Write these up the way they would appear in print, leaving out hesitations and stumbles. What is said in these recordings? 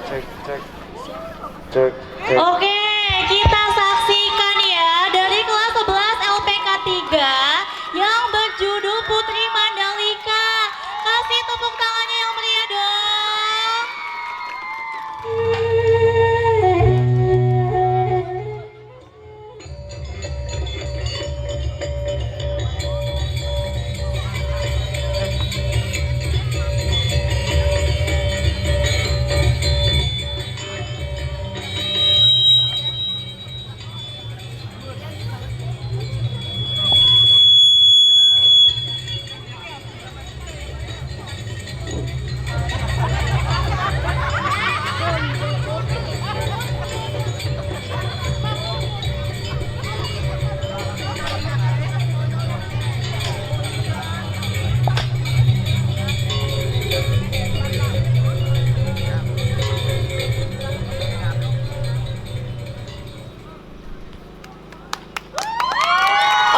cek cek cek cek. Oke, kita saksikan ya dari kelas 11 LPK 3 yang berjudul Putri Mandalika. Kasih tepuk tangannya yang meriah dong.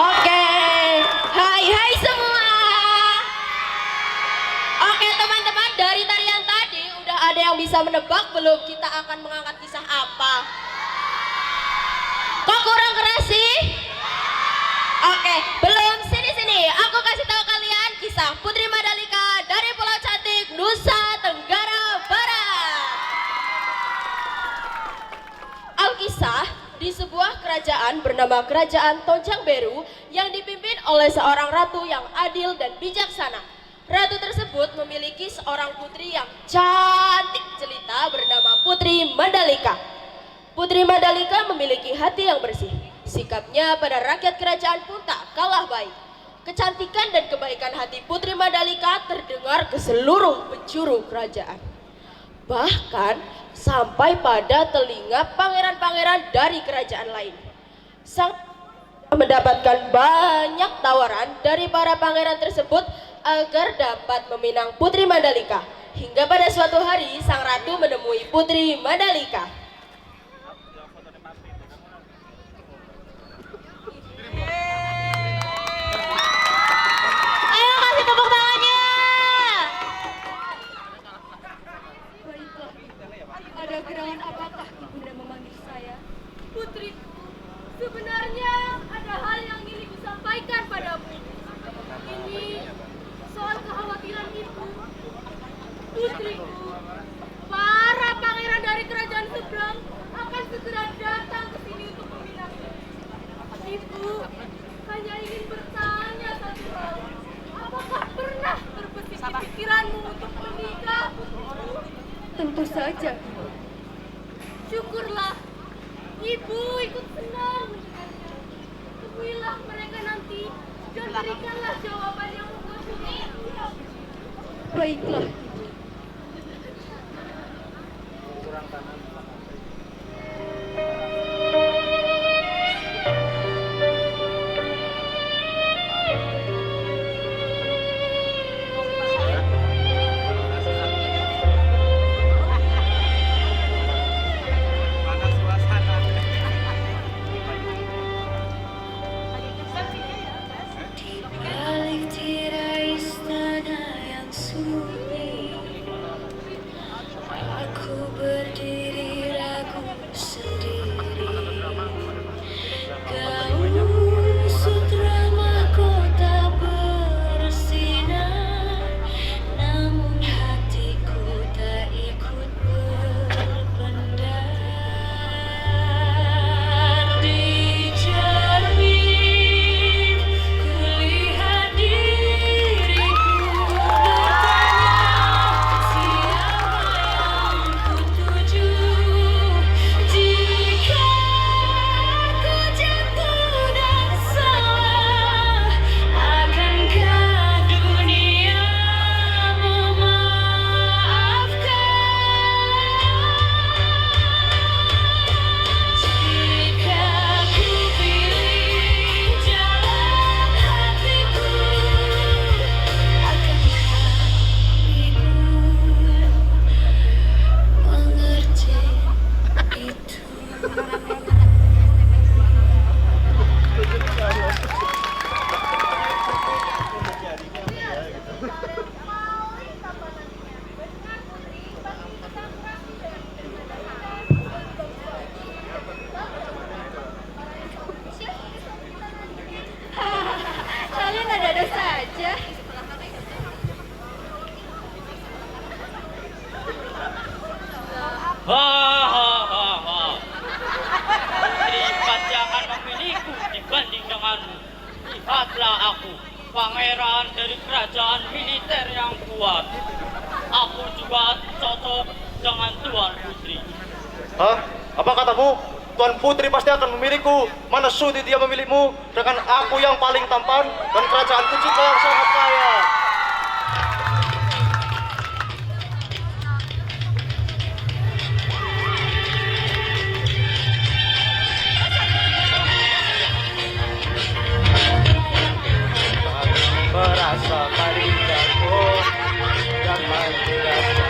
Oke, hai hai semua. Oke teman-teman, dari tarian tadi udah ada yang bisa menebak belum kita akan mengangkat kisah apa? Kok kurang keras sih? Oke, belum, sini-sini. Aku kasih tahu kalian kisah Putri Mandalika dari Pulau Cantik, Nusa Tenggara Barat. Alkisah di sebuah kerajaan bernama Kerajaan Tonjang Beru yang dipimpin oleh seorang ratu yang adil dan bijaksana. Ratu tersebut memiliki seorang putri yang cantik jelita bernama Putri Mandalika. Putri Mandalika memiliki hati yang bersih. Sikapnya pada rakyat kerajaan pun tak kalah baik. Kecantikan dan kebaikan hati Putri Mandalika terdengar ke seluruh penjuru kerajaan. Bahkan sampai pada telinga pangeran-pangeran dari kerajaan lain. Sang mendapatkan banyak tawaran dari para pangeran tersebut agar dapat meminang Putri Mandalika. Hingga pada suatu hari sang ratu menemui Putri Mandalika. Ayo kasih tepuk tangannya. Baiklah, ada gerangan apakah Ibunda memanggil saya? Putriku, sebenarnya ada hal yang ingin Ibu sampaikan padamu. Ini soal kekhawatiran Ibu. Putriku, para pangeran dari kerajaan seberang akan segera datang ke sini untuk meminangmu. Ibu hanya ingin bertanya satu hal. Apakah pernah terbesit di pikiranmu untuk menikah, putriku? Tentu saja. Syukurlah, Ibu ikut senang mendengarnya. Temuilah mereka nanti dan berikanlah jawaban yang memuaskan. Baiklah. Balik tirai istana yang sunyi, pangeran dari kerajaan militer yang kuat. Aku juga cocok dengan Tuan Putri. Hah? Apa katamu? Tuan Putri pasti akan memilihku. Mana sudi dia memilihmu dengan aku yang paling tampan dan kerajaanku juga yang sangat kaya. Merasa paling jago dan paling rasa.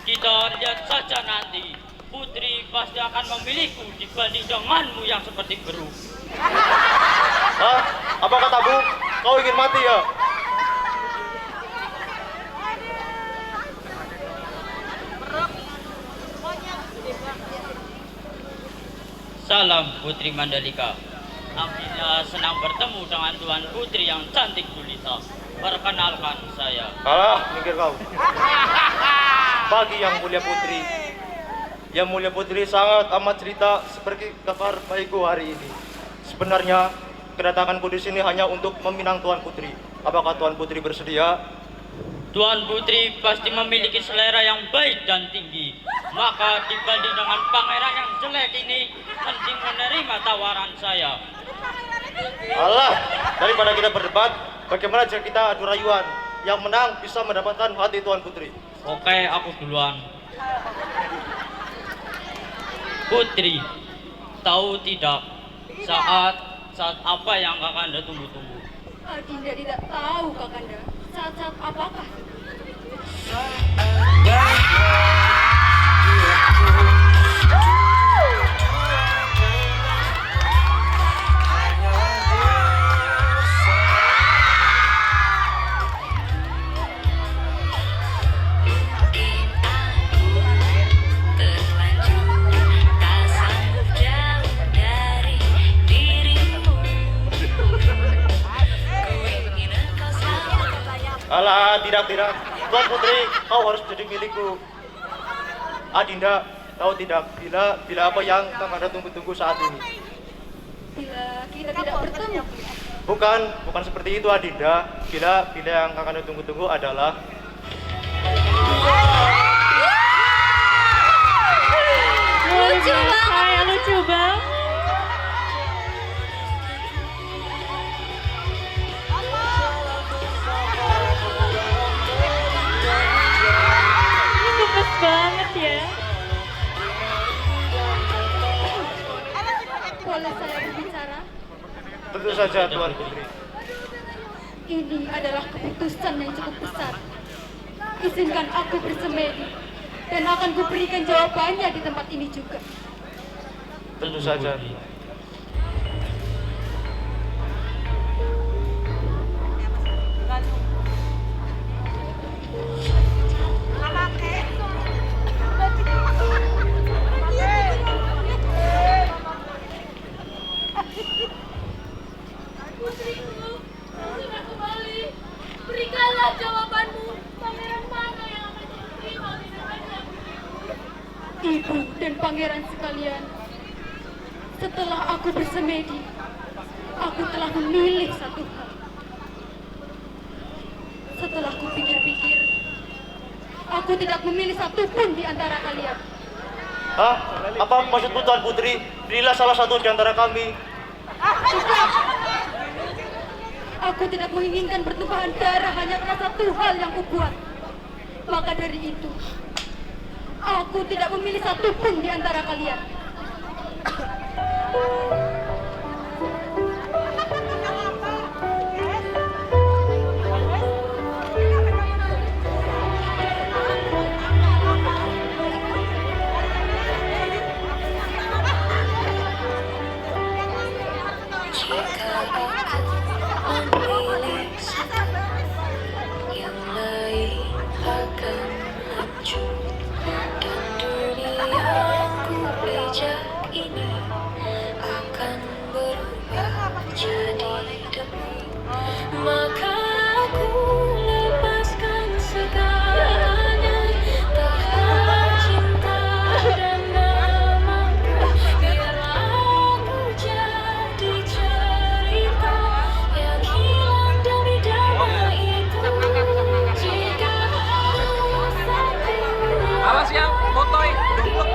Kita lihat saja nanti, Putri pasti akan memilihku dibanding denganmu yang seperti beru. Hah? Apa katamu? Kau ingin mati ya? Salam Putri Mandalika. Alhamdulillah senang bertemu dengan Tuan Putri yang cantik gulita. Perkenalkan saya. Alah, minggir kau. Bagi Yang Mulia Putri sangat amat cerita seperti kabar baikku hari ini. Sebenarnya kedatanganku di sini hanya untuk meminang Tuan Putri. Apakah Tuan Putri bersedia? Tuan Putri pasti memiliki selera yang baik dan tinggi. Maka dibanding dengan pangeran yang jelek ini, mending menerima tawaran saya. Alah, daripada kita berdebat, bagaimana jika kita adu rayuan? Yang menang bisa mendapatkan hati Tuan Putri. Oke, aku duluan. Putri, tahu tidak saat apa yang Kakanda tunggu-tunggu? Adinda tidak tahu, Kakanda. Saat-saat apakah? Alah, tidak. Tuan Putri, kau harus jadi milikku. Adinda, tahu tidak bila apa yang Kakanda tunggu-tunggu saat ini? Bila kita tidak bertemu. Bukan seperti itu, Adinda. Bila yang Kakanda tunggu-tunggu adalah Lucu banget. Lucu banget. Gemes banget ya. Boleh saya berbicara? tentu saja Tuan Putri. Ini adalah keputusan yang cukup besar. Izinkan aku bersemedi dan akan kuberikan jawabannya di tempat ini juga. Tentu saja. Putriku, sudah kembali. Berikanlah jawabanmu. Pangeran mana yang akan diterima di neraka? Ibu dan pangeran sekalian, setelah aku bersemedi, aku telah memilih satu hal. Setelah kupikir-pikir, aku tidak memilih satupun di antara kalian. Hah? Apa maksudmu Tuan Putri? Pilihlah salah satu di antara kami. Tidak. Aku tidak menginginkan pertumpahan darah hanya karena satu hal yang kubuat. Maka dari itu, aku tidak memilih satupun di antara kalian. Yang lain akan hancur dan duniaku pijak ini akan berubah jadi debu. Maka aku lepaskan segalanya, tahan cinta dan namaku. Biarlah aku jadi cerita yang hilang demi damai itu. Jika harus aku Awas yang motoy, dumplek.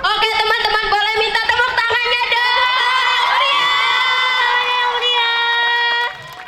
Oke teman-teman, boleh minta tepuk tangannya dong. Meriah.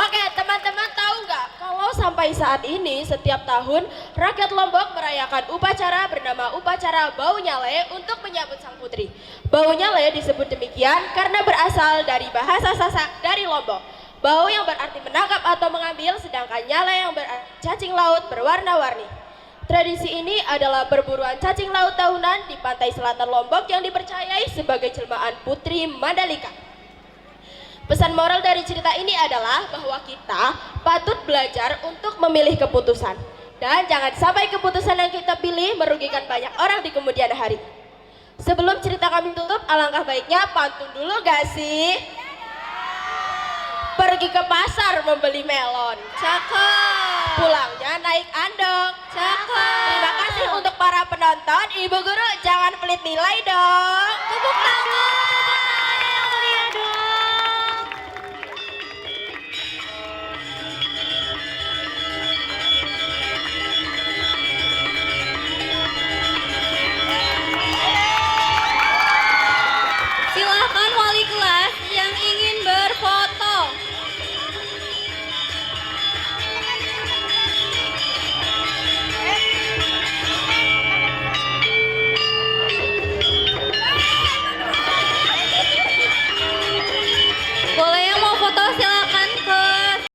Oke teman-teman, tahu nggak kalau sampai saat ini setiap tahun rakyat Lombok merayakan upacara bernama upacara Bau Nyale untuk menyambut sang putri. Bau Nyale disebut demikian karena berasal dari bahasa Sasak dari Lombok. Bau yang berarti menangkap atau mengambil, sedangkan nyale yang berarti cacing laut berwarna-warni. Tradisi ini adalah perburuan cacing laut tahunan di pantai selatan Lombok yang dipercayai sebagai jelmaan Putri Mandalika. Pesan moral dari cerita ini adalah bahwa kita patut belajar untuk memilih keputusan. Dan jangan sampai keputusan yang kita pilih merugikan banyak orang di kemudian hari. Sebelum cerita kami tutup, alangkah baiknya pantun dulu gak sih? Pergi ke pasar membeli melon. Cakep. Pulangnya naik andong. Cakep. Terima kasih untuk para penonton. Ibu guru jangan pelit nilai dong. Tepuk tangan.